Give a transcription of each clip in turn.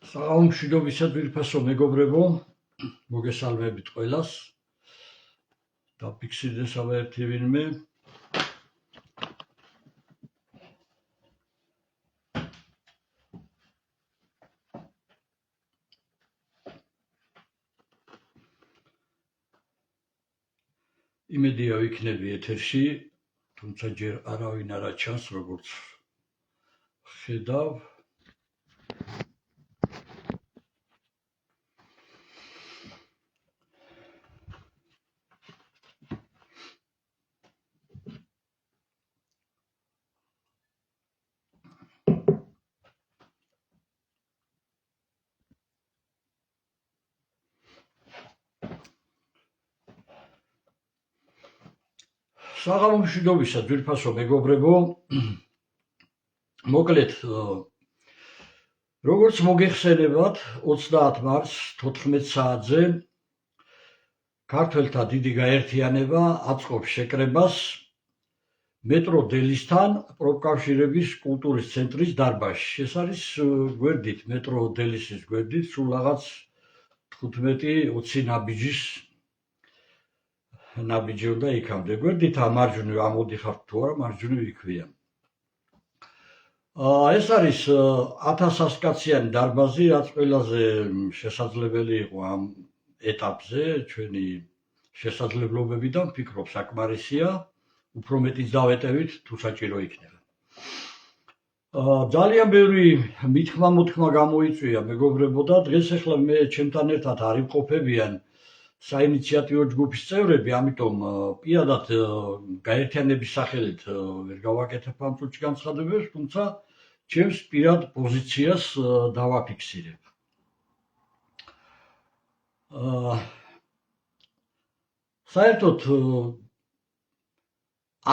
საღამომშვიდობისა ძვირფასო მეგობრებო, მოგესალმებით ყველას. დაფიქსირდეს ავაერთი ვინმე. იმედია ვიქნები ეთერში, თუმცა ჯერ არავინ არ აჩანს, როგორც ხედავ. საღამომშვიდობისა ძვირფასო მეგობრებო, მოკლედ როგორც მოგეხსენებათ 30 მარტს 14 საათზე ქართველთა დიდი გაერთიანება აწყობს შეკრებას მეტრო დელისთან პროფკავშირების კულტურის ცენტრის დარბაზში. ეს არის გვერდით, მეტრო დელისის გვერდით, სულ რაღაც 15-20 ნაბიჯი უნდა იქამდე. გვერდით მარჯვნივ ამოდიხართ თუ არა, მარჯვნივ იქვია. ეს არის 1000 კაციანი დარბაზი, რაც ყველაზე შესაძლებელი იყო ამ ეტაპზე, ჩვენი შესაძლებლობებიდან ვფიქრობ საკმარისია, უფრო მეტიც დავეტევით, თუ საჭირო იქნება. ძალიან ბევრი მითქმა-მოთქმა გამოიწვია მეგობრებო და დღეს ახლა მე ჩემთან ერთად არ იმყოფებიან საინიციატივო ჯგუფის წევრები, ამიტომ პირადად გაერთიანების სახელით ვერ გავაკეთებ ამ წუთში განცხადებებს, თუმცა ჩემს პირად პოზიციას დავაფიქსირებ. საერთოდ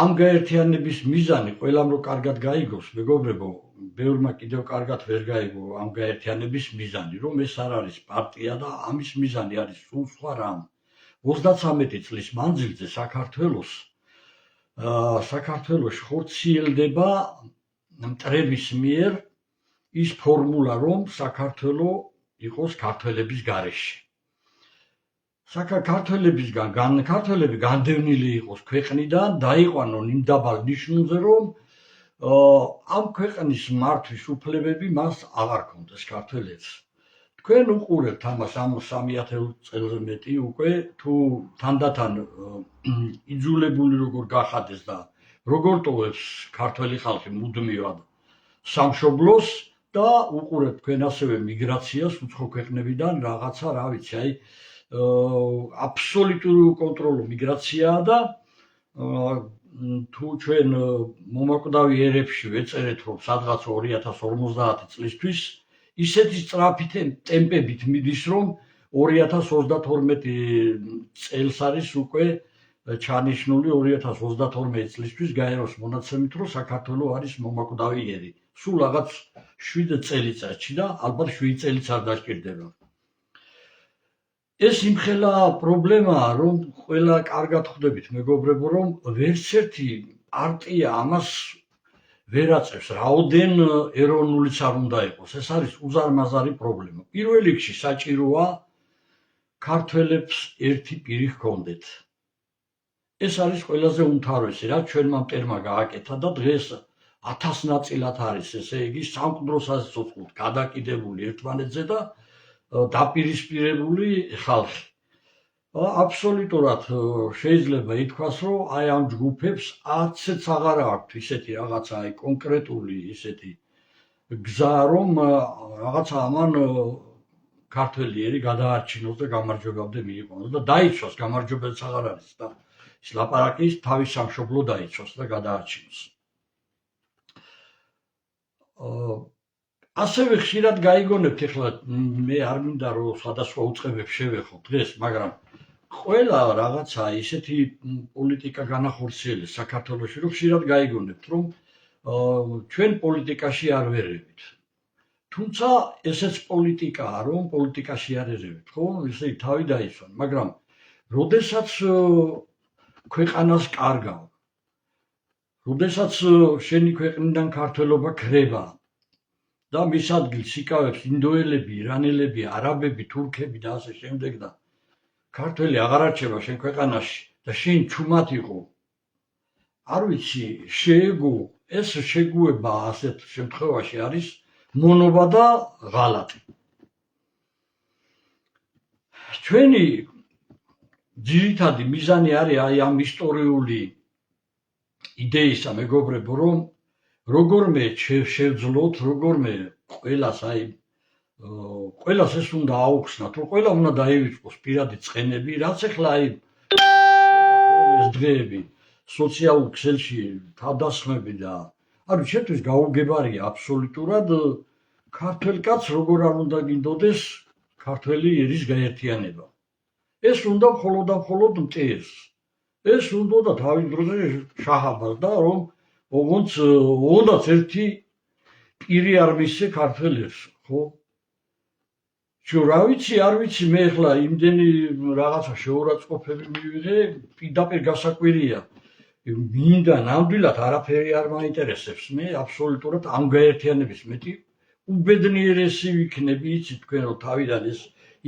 ამ გაერთიანების მიზანი ყველამ რო კარგად გაიგოს, მეგობრებო, ბევრმა კიდევ კარგად ვერ გაიგო ამ გაერთიანების მიზანი, რომ ეს არ არის პარტია და ამის მიზანი არის სულ სხვა რამ. 33 წლის მანძილზე საქართველოში ხორციელდება მტრების მიერ ის ფორმულა, რომ საქართველო იყოს ქართველების გარეშე. ქართველები განდევნილი იყოს ქვეყნიდან, დაიყვანონ იმ დაბალ ნიშნულზე, რომ ამ ქვეყნის მართვის უფლებები მას აღარ ქონდეს ქართველებს. თქვენ უყურებთ ამას 3000 წელზე მეტი უკვე, თუ თანდათან იძულებული როგორ გახადეს და როგორ ტოვებს ქართველი ხალხი მუდმივად სამშობლოს და უყურებთ თქვენ ასევე მიგრაციას უცხო ქვეყნებიდან რაღაცა, რა ვიცი, აი აბსოლუტური უკონტროლო მიგრაციაა და თუ ჩვენ მომაკვდავი ერებში ვეწერეთ, რომ სადღაც 2050 წლისთვის ისეთი სწრაფი ტემპებით მიდის, რომ 2032 წელს არის უკვე ჩანიშნული 2032 წლისთვის გაეროს მონაცემით, რომ საქართველო არის მომაკვდავი ერი. სულ რაღაც 7 წელიწადში და ალბათ 7 წელიც არ დასჭირდება. ეს იმხელა პრობლემაა, რომ ყველა კარგად ხვდებით მეგობრებო, რომ ვერც ერთი პარტია ამას ვერ აწევს, რაოდენ ეროვნულიც არ უნდა იყოს. ეს არის უზარმაზარი პრობლემა. პირველ რიგში საჭიროა ქართველებს ერთი პირი ჰქონდეთ. ეს არის ყველაზე უმთავრესი, რაც ჩვენმა მტერმა გააკეთა და დღეს 1000 ნაწილად არის, ესე იგი სამკვდროს ასოცოთ გადაკიდებული ერთმანეთზე და დაპირისპირებული ხალხი. აბსოლუტურად შეიძლება ითქვას, რომ აი ამ ჯგუფებს არცეც აღარ აქვთ ისეთი რაღაცა, აი კონკრეტული ისეთი გზა, რომ რაღაცა ამან ქართველი ერი გადაარჩინოს და გამარჯვებამდე მიიყვანოს და დაიცვას, გამარჯვებაც აღარ არის და ის ლაპარაკი ის თავის სამშობლო დაიცვას და გადაარჩინოს. ასევე ხშირად გაიგონებთ, ეხლა მე არ მინდა რომ სხვადასხვა უწყებებს შევეხო დღეს, მაგრამ ყველა რაღაცა ისეთი პოლიტიკა განახორციელეს საქართველოში, რომ ხშირად გაიგონებთ, რომ ჩვენ პოლიტიკაში არ ვერევით. თუმცა ესეც პოლიტიკაა, რომ პოლიტიკაში არ ერევით, ხო? ესე თავი დაიცვან, მაგრამ როდესაც ქვეყანას კარგავ, როდესაც შენი ქვეყნიდან ქართველობა ქრება და მის ადგილს იკავებს ინდოელები, ირანელები, არაბები, თურქები და ასე შემდეგ და ქართველი აღარ არჩება შენ ქვეყანაში და შენ ჩუმად იყო. არ ვიცი, შეეგო, ეს შეგუება ასეთ შემთხვევაში არის მონობა და ღალატი. ჩვენი ძირითადი მიზანი არის აი ამ ისტორიული იდეისა, მეგობრებო, რომ როგორმე შევძლოთ, როგორმე ყველას ეს უნდა აუხსნათ, რომ ყველა უნდა დაივიწყოს პირადი წყენები, რაც ახლა აი ეს დღეები სოციალურ ქსელში თავდასხმები და არის შეთვის გაუგებარია აბსოლუტურად ქართველ კაცს როგორ არ უნდა გინდოდეს ქართველი ერის გაერთიანება. ეს უნდა მხოლოდ და მხოლოდ მტერს. ეს უნდა თავის დროზე შაჰაბას და რომ ოღონდ ერთი პირი არ მისცე ქართველებს, ხო? არ ვიცი მე ახლა იმდენი რაღაცა შეურაცხყოფები მივიღე, პირდაპირ გასაკვირია. მინდა ნამდვილად არაფერი არ მაინტერესებს მე აბსოლუტურად ამ გაერთიანების მეტი უბედნიერესი ვიქნები, იცით თქვენ რომ თავიდან ეს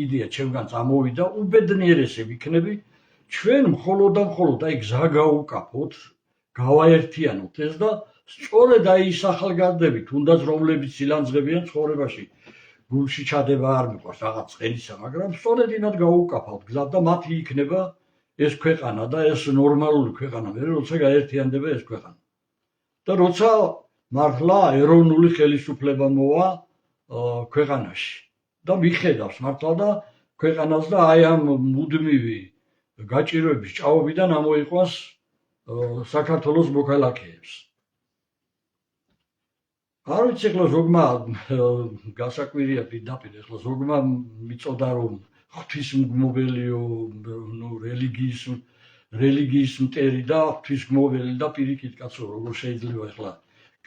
იდეა ჩემგან წამოვიდა, უბედნიერესი ვიქნები, ჩვენ მხოლოდ და მხოლოდ აი გზა გავუკაფოთ, გავაერთიანოთ ეს და სწორედ აი ის ახალგაზრდები, თუნდაც რომლებიც ილანძღებიან ცხოვრებაში, გულში ჩადება არ მიყვარს რაღაც ყენისა, მაგრამ სწორედ ინად გავუკაფავთ გზა და მათი იქნება ეს ქვეყანა და ეს ნორმალური ქვეყანა, მე როცა გაერთიანდება ეს ქვეყანა. და როცა მართლა ეროვნული ხელისუფლება მოვა ქვეყანაში და მიხედავს მართლა და ქვეყანას და აი ამ მუდმივი გაჭირვების ჭაობიდან ამოიყვანს საქართველოს მოქალაქეებს. არ ვიცი ახლა ზოგმა გასაკვირია პირდაპირ ახლა ზოგმა მიწოდა რომ ღვთისმგმობელიო, რელიგიის მტერი და ღვთისმგმობელი და პირიქით კაცო, როგორ შეიძლება ახლა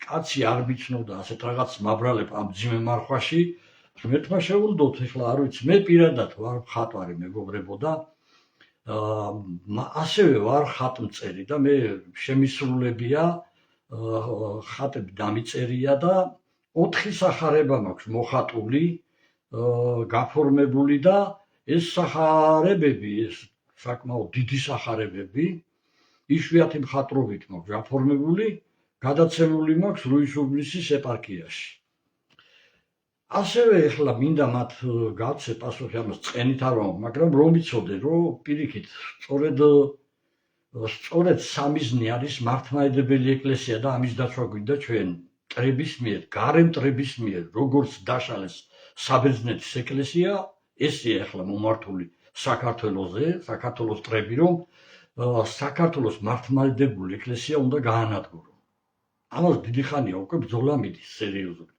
კაცი არ მიცნობდა ასეთ რაღაც მაბრალებ ამ ძიმე მარხვაში, ღმერთმა შეულდოთ ახლა არ ვიცი, მე პირადად ვარ მხატვარი მეგობრებო და ასევე ვარ ხატმწერი და მე შემისრულებია ხატები დამიწერია და 4 სახარება მაქვს მოხატული, გაფორმებული და ეს სახარებები, ეს საკმაოდ დიდი სახარებები, იშვიათი მხატვრობით მაქვს გაფორმებული, გადაცემული მაქვს რუის-უბნისის ეპარქიაში. ასევე ახლა მინდა მათ გავცე პასუხი ამას წყენით არ ვამბობ, მაგრამ რომ იცოდე, რომ პირიქით სწორედ სამიზნე არის მართლმადიდებელი ეკლესია და ამის დაცვა გვინდა ჩვენ მტრების მიერ, გარე მტრების მიერ, როგორც დაშალეს საბერძნეთის ეკლესია, ესეა ახლა მომართული საქართველოზე, საქართველოს მტრები, რომ საქართველოს მართლმადიდებელი ეკლესია უნდა გაანადგურო. ამას დიდი ხანია უკვე ბრძოლა მიდის სერიოზულად.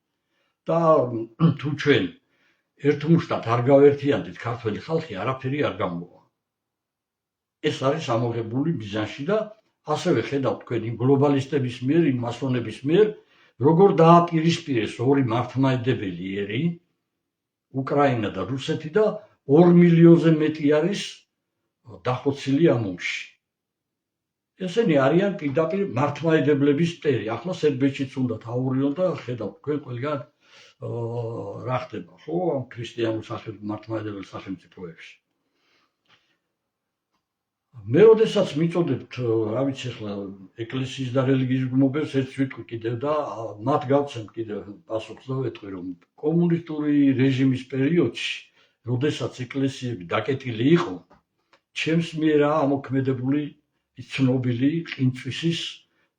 და თუ ჩვენ ერთმუშტად არ გავერთიანდით ქართველი ხალხი, არაფერი არ გამოვა. ეს არის ამოღებული ბიზანში და ასევე ხედავთ თქვენ იმ გლობალისტების მიერ, იმ მასონების მიერ, როგორ დააპირისპირეს ორი მართლმადიდებელი ერი, უკრაინა და რუსეთი და 2 მილიონზე მეტი არის დახოცილი ამ ომში. ესენი არიან პირდაპირ მართლმადიდებლების მტერი. ახლა სერბეთშიც უნდა თავურიონ და ხედავთ თქვენ ყველგან რა ხდება, ხო, ამ ქრისტიანულ მართლმადიდებელ სახელმწიფოებში. მე როდესაც მიწოდებთ, რა ვიცი ახლა ეკლესიის და რელიგიის მგმობელს ერთ ვიტყვი კიდევ და მათ გავცემ კიდევ პასუხს და ვეტყვი რომ კომუნისტური რეჟიმის პერიოდში, როდესაც ეკლესიები დაკეტილი იყო, ჩემს მიერაა ამოქმედებული ცნობილი ყინწვისის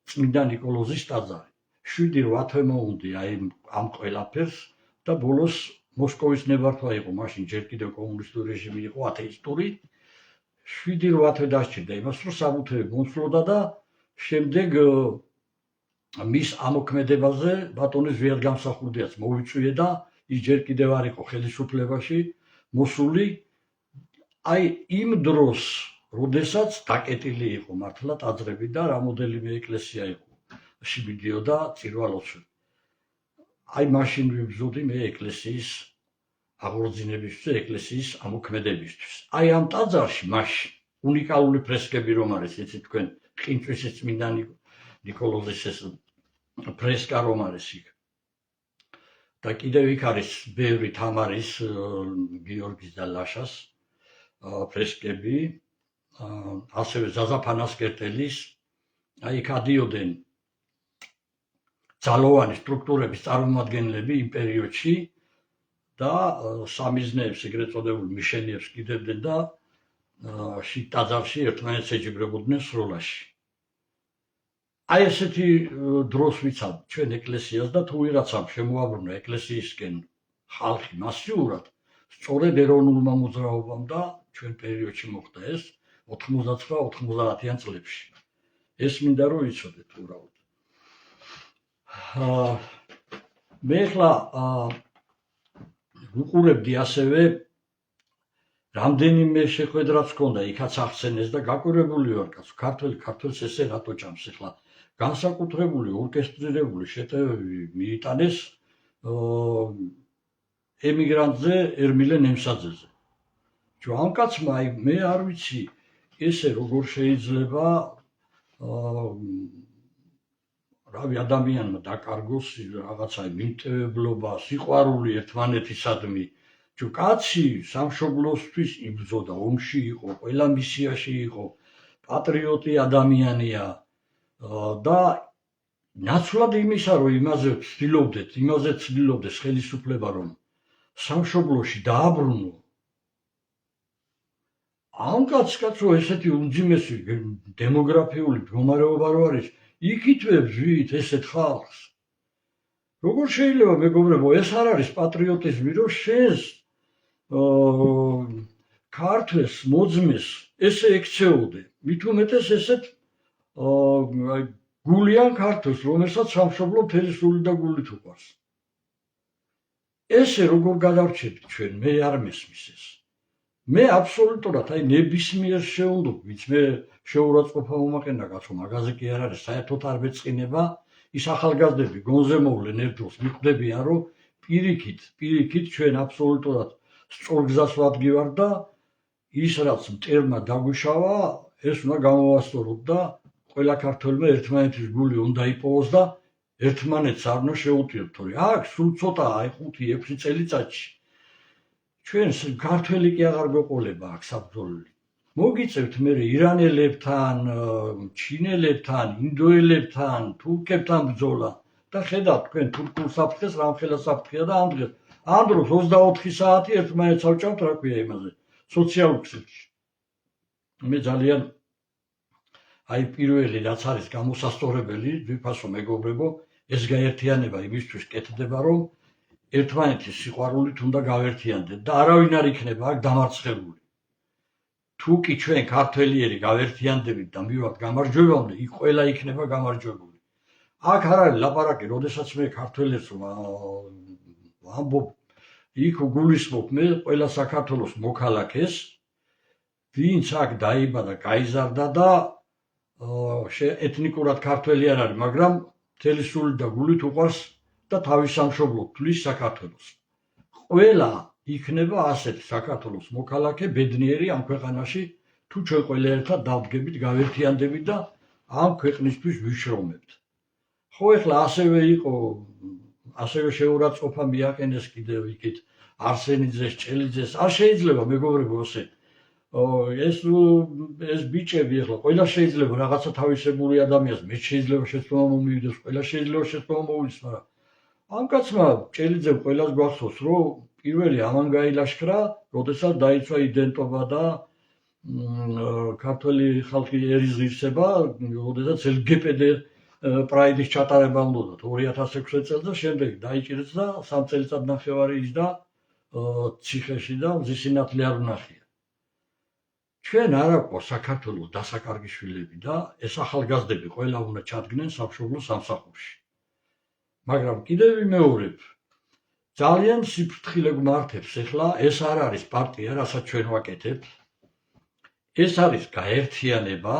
წმინდა ნიკოლოზის ტაძარი. 7-8 თვე მოუნდი აი ამ ყველაფერს და ბოლოს მოსკოვის ნებართვა იყო, მაშინ ჯერ კიდევ კომუნისტური რეჟიმი იყო ათეისტური. 7-8 თვე დასჭირდა იმას, რომ საბუთები მოსვლოდა და შემდეგ მის ამოქმედებაზე ბატონის ვიადგამსახურდიაც მოვიწვიე და ის ჯერ კიდევ არ იყო ხელისუფლებაში მოსული. აი იმ დროს, როდესაც დაკეტილი იყო მართლა ტაძრები და რამოდენიმე ეკლესია იყო. მიდიოდა წირვალოცვე. აი მაშინ ვიბრძოდი მე ეკლესიის აღორძინებისთვის, ეკლესიის ამოქმედებისთვის. აი ამ ტაძარში მაშინ უნიკალური ფრესკები რომ არის, იცით თქვენ, ყინწვისის წმინდა ნიკოლოზის ეს ფრესკა რომ არის იქ. და კიდევ იქ არის ბევრი თამარის, გიორგის და ლაშას ფრესკები, ასევე ზაზაფანას კერტელის, აი იქ ადიოდნენ ძალოვანი სტრუქტურების წარმომადგენლები იმ პერიოდში და სამიზნეებს, ეგრეთ წოდებულ მიშენიებს კიდევდნენ და შიგ ტაძარში ერთმანეთს ეჯიბრებოდნენ სროლაში. აი ესეთი დროს ვიცავ ჩვენ ეკლესიას და თუ ვიღაცამ შემოაბრუნა ეკლესიისკენ ხალხი მასიურად, სწორედ ეროვნულმა მოძრაობამ და ჩვენ პერიოდში მოხდა ეს 89-90-იან წლებში. ეს მინდა რომ იცოდეთ უბრალოდ. მე ახლა ვუყურებდი ასევე რამდენიმე შეხვედრაც ჰქონდა იქაც ახსენეს და გაკვირვებული ვარ კაცო, ქართველს ესე რატო ჭამს ახლა განსაკუთრებული ორკესტრირებული შეტევები მიიტანეს ემიგრანტზე ერმილე ნემსაძეზე. ამ კაცმა მე არ ვიცი ესე როგორ შეიძლება რავი ადამიანმა დაკარგოს რაღაცა მიმტევებლობა, სიყვარული ერთმანეთისადმი. კაცი სამშობლოსთვის იბრძოდა, ომში იყო, ყველა მისიაში იყო, პატრიოტი ადამიანია და ნაცვლად იმისა, რომ იმაზე ცდილობდეს ხელისუფლება, რომ სამშობლოში დააბრუნო. ამ კაცო ესეთი უმძიმესი დემოგრაფიული მდგომარეობა რო არის, იქითვე ბზვით ესეთ ხალხს. როგორ შეიძლება მეგობრებო, ეს არ არის პატრიოტიზმი, რომ შენს ქართველს მოძმეს ესე ექცეოდე, მით უმეტეს ესეთ გულიან ქართველს, რომელსაც სამშობლო მთელი სული და გულით უყვარს. ესე როგორ გადარჩებით ჩვენ, მე არ მესმის ეს. მე აბსოლუტურად აი ნებისმიერ შეუნდობ, ვინც მე შეურაცხყოფა მომაყენა კაცო, მაგაზე კი არ არის, საერთოდ არ მეწყინება. ის ახალგაზრდები გონზე მოვლენ ერთ დროს მიხვდებიან, რომ პირიქით ჩვენ აბსოლუტურად სწორ გზას ვადგივარ და ის რაც მტერმა დაგვიშავა, ეს უნდა გამოვასწოროთ და ყველა ქართველმა ერთმანეთის გული უნდა იპოვოს და ერთმანეთს არ უნდა შეუტიოთ, თორე აქ სულ ცოტაა, აი 5-6 წელიწადში ჩვენ ქართველი კი აღარ გვეყოლება აქ საბრძოლული. მოგიწევთ მე ირანელებთან, ჩინელებთან, ინდოელებთან, თურქებთან ბრძოლა და ხედავთ თქვენ თურქულ საფრთხეს რამხელა საფრთხეა და ამ დროს 24 საათი ერთმანეთს ავჭამთ, რა ქვია იმაზე, სოციალურ ქსელში. მე ძალიან აი პირველი რაც არის გამოსასწორებელი, ვიფასო მეგობრებო, ეს გაერთიანება იმისთვის კეთდება, რომ ერთმანეთის სიყვარულით უნდა გავერთიანდეთ და არავინ არ იქნება აქ დამარცხებული. თუ კი ჩვენ ქართველიერი გავერთიანდებით და მივართ გამარჯვებამდე, იქ ყველა იქნება გამარჯვებული. აქ არ არის ლაპარაკი, როდესაც მე ქართველებს ვამბობ, იქ გულისხმობ მე ყველა საქართველოს მოქალაქეს, ვინც აქ დაიბადა, გაიზარდა და ეთნიკურად ქართველი არ არის, მაგრამ მთელი სული და გულით უყვარს და თავის სამშობლოდ თვლის საქართველოს. ყველა იქნება ასეთი საქართველოს მოქალაქე, ბედნიერი ამ ქვეყანაში, თუ ჩვენ ყველა ერთად დავდგებით, გავერთიანდებით და ამ ქვეყნისთვის ვიშრომებთ. ხო, ეხლა ასევე შეურაცხყოფა მიაყენეს კიდევ იქით არსენიძეს, ჭელიძეს, არ შეიძლება მეგობრებო ესე. ეს ბიჭები ახლა ყველა შეიძლება რაღაცა თავისებური ადამიანს, მე შეიძლება შეცდომა მომივიდეს, ყველა შეიძლება შეცდომა მოვიდეს, მაგრამ ამ კაცმა ჭელიძემ ყველას გვახსოვს, რომ პირველი ამან გაილაშქრა, როდესაც დაიცვა იდენტობა და ქართველი ხალხი ერის ღირსება, როდესაც LGBT პრაიდის ჩატარება უნდათ 2006 წელს და შემდეგ დაიჭირეს და 3 წელიწად ნახევარი ისდა ციხეში და მზის სინათლე არ ვნახია. ჩვენ არ აქვს საქართველოს დასაკარგი შვილები და ეს ახალგაზრდები ყველა უნდა ჩადგნენ სამშობლო სამსახურში. მაგრამ კიდევ ვიმეორებ, ძალიან სიფრთხილე გვმართებს ახლა, ეს არ არის პარტია, რასაც ჩვენ ვაკეთებთ. ეს არის გაერთიანება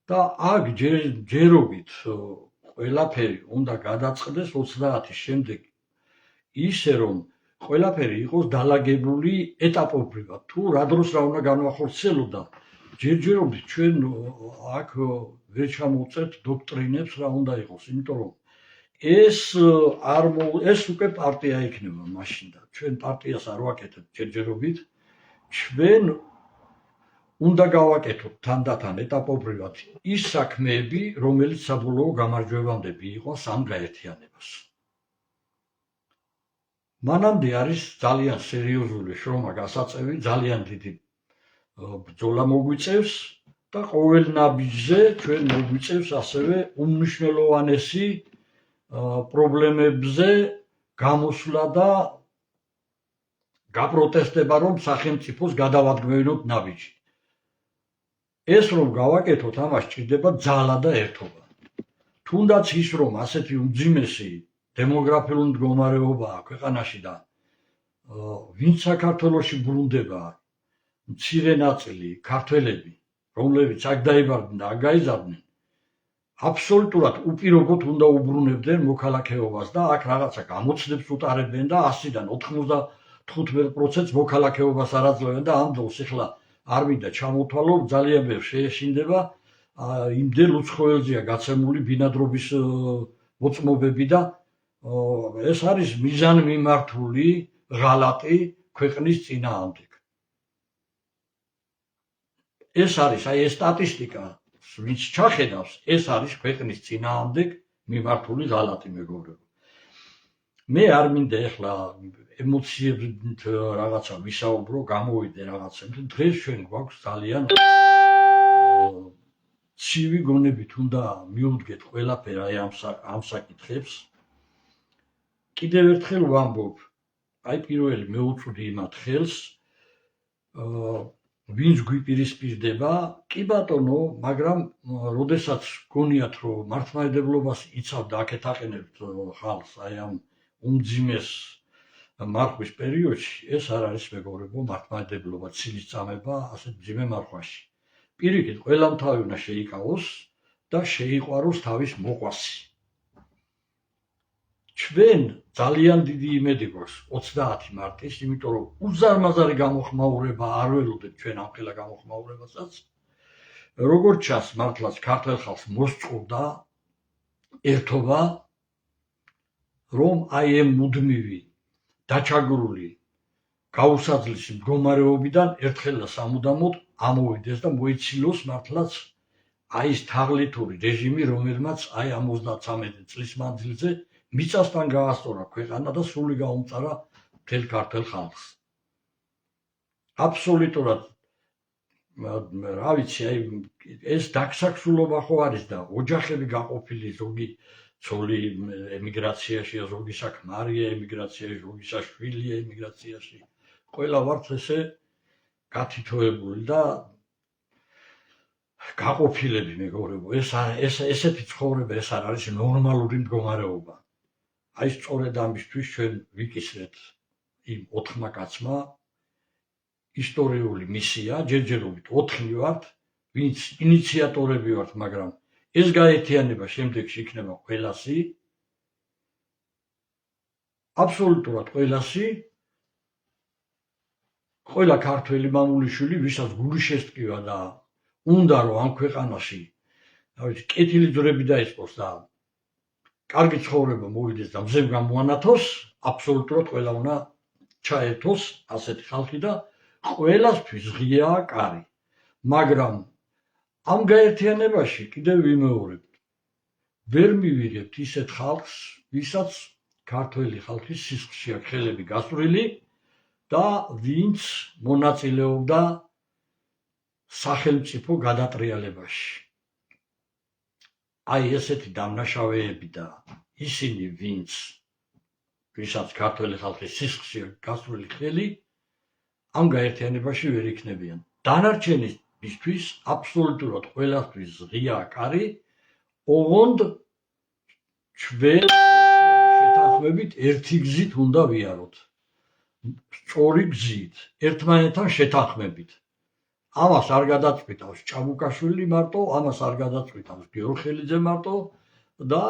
და აქ ჯერობით ყველაფერი უნდა გადაწყდეს 30-ის შემდეგ ისე რომ ყველაფერი იყოს დალაგებული ეტაპობრივად. თუ რა დროს რა უნდა განვახორციელოთ და ჯერჯერობით ჩვენ აქ ვერ ჩამოვწერთ დოქტრინებს რა უნდა იყოს, იმიტომ რომ ეს უკვე პარტია იქნება მაშინ და ჩვენ პარტიას არ ვაკეთებთ ჯერჯერობით. ჩვენ უნდა გავაკეთოთ თანდათან ეტაპობრივად ის საქმეები, რომელიც საბოლოო გამარჯვებამდე მიიღოს ამ გაერთიანებას. მანამდე არის ძალიან სერიოზული შრომა გასაწევი, ძალიან დიდი ბრძოლა მოგვიწევს და ყოველ ნაბიჯზე ჩვენ მოგვიწევს ასევე უმნიშვნელოვანესი პრობლემებზე გამოსვლა და გაპროტესტება, რომ სახელმწიფოს გადავადგმევინოთ ნაბიჯი. ეს რომ გავაკეთოთ, ამას ჭირდება ძალა და ერთობა. თუნდაც ის რომ ასეთი უმძიმესი დემოგრაფიული მდგომარეობაა ქვეყანაში და ვინც საქართველოში ბრუნდება მცირე ნაწილი ქართველები, რომლებიც აქ დაიბადნენ და აქ გაიზარდნენ, აბსოლუტურად უპირობოდ უნდა უბრუნებდნენ მოქალაქეობას და აქ რაღაცა გამოცდებს უტარებენ და 100-დან 95% მოქალაქეობას არ აძლევენ და ამ დროს ეხლა არ მინდა ჩამოთვალო, ძალიან ბევრ შეეშინდება, იმდენ უცხოელზეა გაცემული ბინადრობის მოწმობები და ეს არის მიზანმიმართული ღალატი ქვეყნის წინააღმდეგ. ეს არის, ეს სტატისტიკა, ვინც ჩახედავს, ეს არის ქვეყნის წინააღმდეგ მიმართული ღალატი, მეგობრებო. მე არ მინდა ეხლა ემოციებით რაღაცა ვისაუბრო, გამოვიდე რაღაცებზე. დღეს ჩვენ გვაქვს ძალიან ცივი გონებით უნდა მიუდგეთ ყველაფერი ამ საკითხებს. კიდევ ერთხელ ვამბობ, პირველი მეუწვდი იმათ ხელს, ვინც გვიპირისპირდება, კი ბატონო, მაგრამ როდესაც გონიათ, რომ მართლმადიდებლობას იცავთ და აქეთ აყენებთ ხალხს, ამ უმძიმეს მარხვის პერიოდში, ეს არ არის მეგობრებო მართლმადიდებლობა, ცილის წამება ასეთ მძიმე მარხვაში. პირიქით, ყველამ თავი უნდა შეიკავოს და შეიყვაროს თავის მოყვასი. ჩვენ ძალიან დიდი იმედი გვაქვს 30 მარტის, იმიტომ რომ უზარმაზარი გამოხმაურება არ ველოდეთ ჩვენ ამ ხელა გამოხმაურებასაც. როგორც ჩანს, მართლაც ქართველ ხალხს მოსწყურდა ერთობა, რომ ამ მუდმივი დაჩაგრული გაუსაძლისი მდგომარეობიდან ერთხელ და სამუდამოდ ამოვიდეს და მოიცილოს მართლაც ის თაღლითური რეჟიმი, რომელმაც ამ 33 წლის მანძილზე მიწასთან გაასწორა ქვეყანა და სრული გაუმწარა მთელ ქართველ ხალხს. აბსოლუტურად, რა ვიცი, ეს დაგსაქსულობა ხო არის და ოჯახები გაყოფილი, ზოგი ცოლი ემიგრაციაში, ზოგი საქმარია ემიგრაციაში, ზოგი საშვილია ემიგრაციაში. ყველა ვართ ესე გათითოებული და გაყოფილები, მეგობრებო. ესეთი ცხოვრება, ეს არ არის ნორმალური მდგომარეობა. სწორედ ამისთვის ჩვენ ვიკისრეთ იმ 4 კაცმა ისტორიული მისია, ჯერჯერობით 4 ვართ, ვინც ინიციატორები ვართ, მაგრამ ეს გაერთიანება შემდეგში იქნება ყველასი, აბსოლუტურად ყველასი, ყველა ქართველი მამულიშვილი, ვისაც გული შესტკივა და უნდა რომ ამ ქვეყანაში კეთილი ძვრები დაიწყოს და კარგი ცხოვრება მოვიდეს და მზემ გამოანათოს, აბსოლუტურად ყველა უნდა ჩაერთოს ასეთი ხალხი და ყველასთვის ღიაა კარი. მაგრამ ამ გაერთიანებაში კიდევ ვიმეორებთ, ვერ მივიღებთ ისეთ ხალხს, ვისაც ქართველი ხალხის სისხლში აქვს ხელები გასწრილი და ვინც მონაწილეობდა სახელმწიფო გადატრიალებაში. ესეთი დამნაშავეები და ისინი, ვისაც ქართველი ხალხის სისხლში აქვს გასწრილი ხელი, ამ გაერთიანებაში ვერ იქნებიან. დანარჩენისთვის აბსოლუტურად ყველასთვის ღია კარი, ოღონდ ჩვენ შეთანხმებით ერთი გზით უნდა ვიაროთ. სწორი გზით, ერთმანეთთან შეთანხმებით. ამას არ გადაწყვიტავს ჭაბუკაშვილი მარტო, ამას არ გადაწყვიტავს გიორხელიძე მარტო და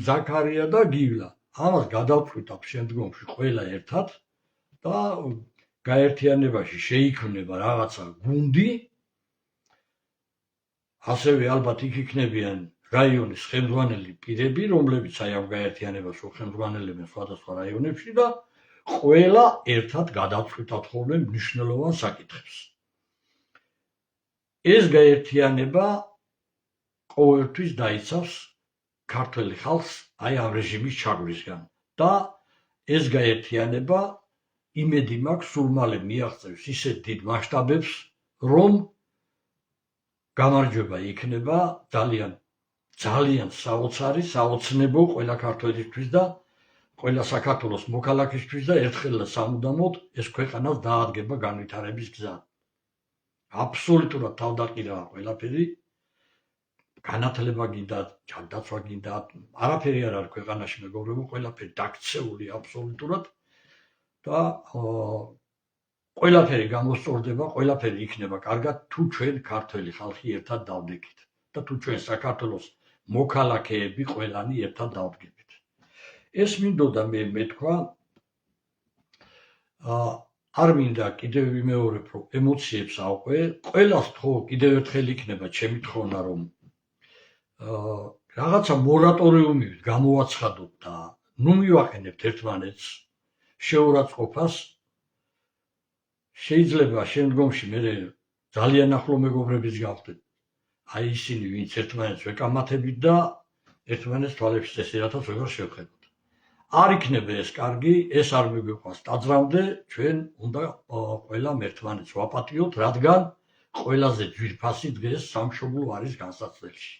ზაქარია და გივლა. ამას გადავწყვიტავთ შემდგომში ყველა ერთად და გაერთიანებაში შეიქმნება რაღაცა გუნდი, ასევე ალბათ იქ იქნებიან რაიონის ხელმძღვანელი პირები, რომლებიც აი ამ გაერთიანებას უხელმძღვანელებენ სხვადასხვა რაიონებში და ყველა ერთად გადაწყვიტათ ხოლმე მნიშვნელოვან საკითხებს. ეს გაერთიანება ყოველთვის დაიცავს ქართველი ხალხს აი ამ რეჟიმის ჩაგვისგან და ეს გაერთიანება იმედი მაქვს სულ მალე მიაღწევს ისეთ დიდ მასშტაბებს, რომ გამარჯვება იქნება ძალიან საოცარი, საოცნებო ყველა ქართველისთვის და ყველა საქართველოს მოქალაქისთვის და ერთხელ და სამუდამოდ ეს ქვეყანას დაადგება განვითარების გზა. აბსოლუტურად თავდაყირაა ყველაფერი, განათლება გინდა, ჯანდაცვა გინდა, არაფერი არ არის ქვეყანაში მეგობრებო, ყველაფერი დაქცეული აბსოლუტურად და ყველაფერი გამოსწორდება, ყველაფერი იქნება კარგად, თუ ჩვენ ქართველი ხალხი ერთად დავდექით და თუ ჩვენ საქართველოს მოქალაქეები ყველანი ერთად დავდგებით. ეს მინდოდა მე თქვა, არ მინდა კიდევ ვიმეორებ, რომ ემოციებს ავყვე, ყველას თქო კიდევ ერთხელ იქნება ჩემი თხოვნა, რომ რაღაცა მორატორიუმით გამოვაცხადოთ და ნუ მივაყენებთ ერთმანეთს შეურაცხყოფას. შეიძლება შემდგომში მე ძალიან ახლო მეგობრებიც გავხდეთ. აი ისინი, ვინც ერთმანეთს ვეკამათებით და ერთმანეთს თვალებში წესირათაც ვეღარ შევხედოთ. არ იქნება ეს კარგი, ეს არ მიგვიყვანს ტაძრამდე, ჩვენ უნდა ყველამ ერთმანეთს ვაპატიოთ, რადგან ყველაზე ძვირფასი დღეს სამშობლო არის განსაცდელში.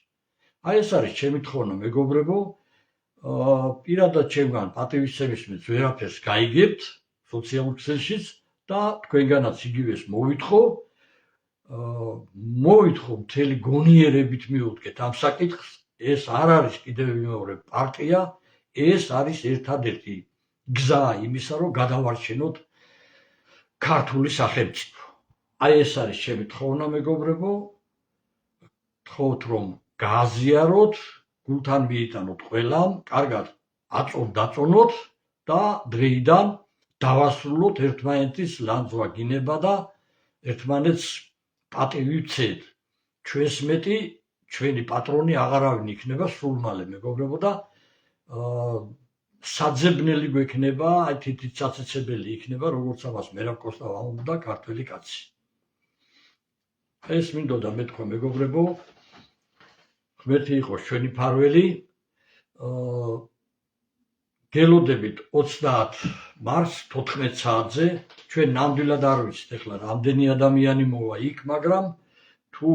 აი ეს არის ჩემი თხოვნა მეგობრებო, პირადად ჩემგან პატივისცემისმეც ვერაფერს გაიგებთ სოციალურ ქსელშიც და თქვენგანაც იგივეს მოვითხოვ მთელი გონიერებით მივუდგეთ ამ საკითხს. ეს არ არის კიდევ ვიმეორებ პარტია, ეს არის ერთადერთი გზა იმისა, რომ გადავარჩენოთ ქართული სახელმწიფო. აი ეს არის ჩემი თხოვნა მეგობრებო, თხოვთ რომ გააზიაროთ, გულთან მიიტანოთ ყველამ, კარგად დაწონოთ და დღეიდან დავასრულოთ ერთმანეთის ლანძღვა გინება და ერთმანეთს პატივი ვცეთ. ჩვენს მეტი ჩვენი პატრონი აღარავინ იქნება სულ მალე მეგობრებო და საძებნელი გვექნება, აი თითით საცეცებელი იქნება, როგორც ამას მერაბ კოსტავ ამბობდა ქართველი კაცი. ეს მინდოდა მეთქვა მეგობრებო, ღმერთი იყოს ჩვენი ფარველი. გელოდებით 30 მარს 14 საათზე, ჩვენ ნამდვილად არ ვიცით ეხლა რამდენი ადამიანი მოვა იქ, მაგრამ თუ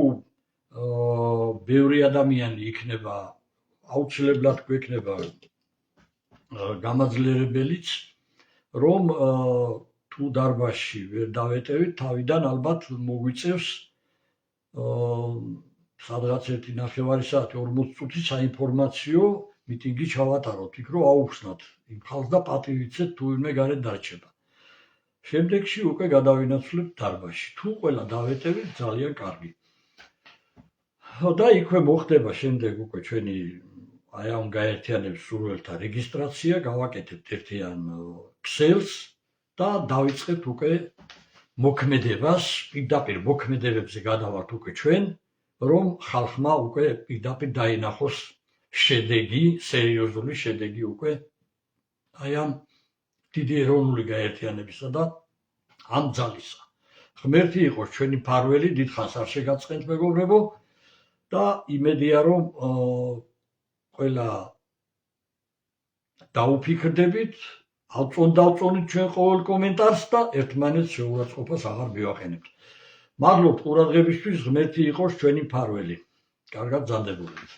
ბევრი ადამიანი იქნება, აუცილებლად გვექნება გამაძლიერებელიც, რომ თუ დარბაზში ვერ დავეტევით, თავიდან ალბათ მოგვიწევს სადღაც 1:09 საათი 40 წუთი საინფორმაციო მიტინგი ჩავატაროთ იქ, რომ აუხსნათ იმ ხალხს და პატივიცეთ თუ ვინმე გარეთ დარჩება. შემდეგში უკვე გადავინაცვლებთ დარბაზში. თუ ყველა დავეტევით, ძალიან კარგი. და იქვე მოხდება შემდეგ უკვე ჩვენი აი ამ გაერთიანების სურვილთა რეგისტრაცია, გავაკეთებთ ერთიან ქსელს და დავიწყებთ უკვე მოქმედებას, პირდაპირ მოქმედებებზე გადავართ უკვე ჩვენ, რომ ხალხმა უკვე პირდაპირ დაინახოს შედეგი, სერიოზული შედეგი უკვე აი ამ დიდი ეროვნული გაერთიანებისა და ამ ძალისა. ღმერთი იყოს ჩვენი ფარველი, დიდხანს არ შეგაწყენთ მეგობრებო და იმედია რომ ყველა დაუფიქრდებით, დავწონით ჩვენ ყოველ კომენტარს და ერთმანეთს შეურაცხყოფას აღარ მივაყენებთ. მადლობთ ყურადღებისთვის, ღმერთი იყოს ჩვენი ფარველი. კარგად ბრძანდებოდეთ.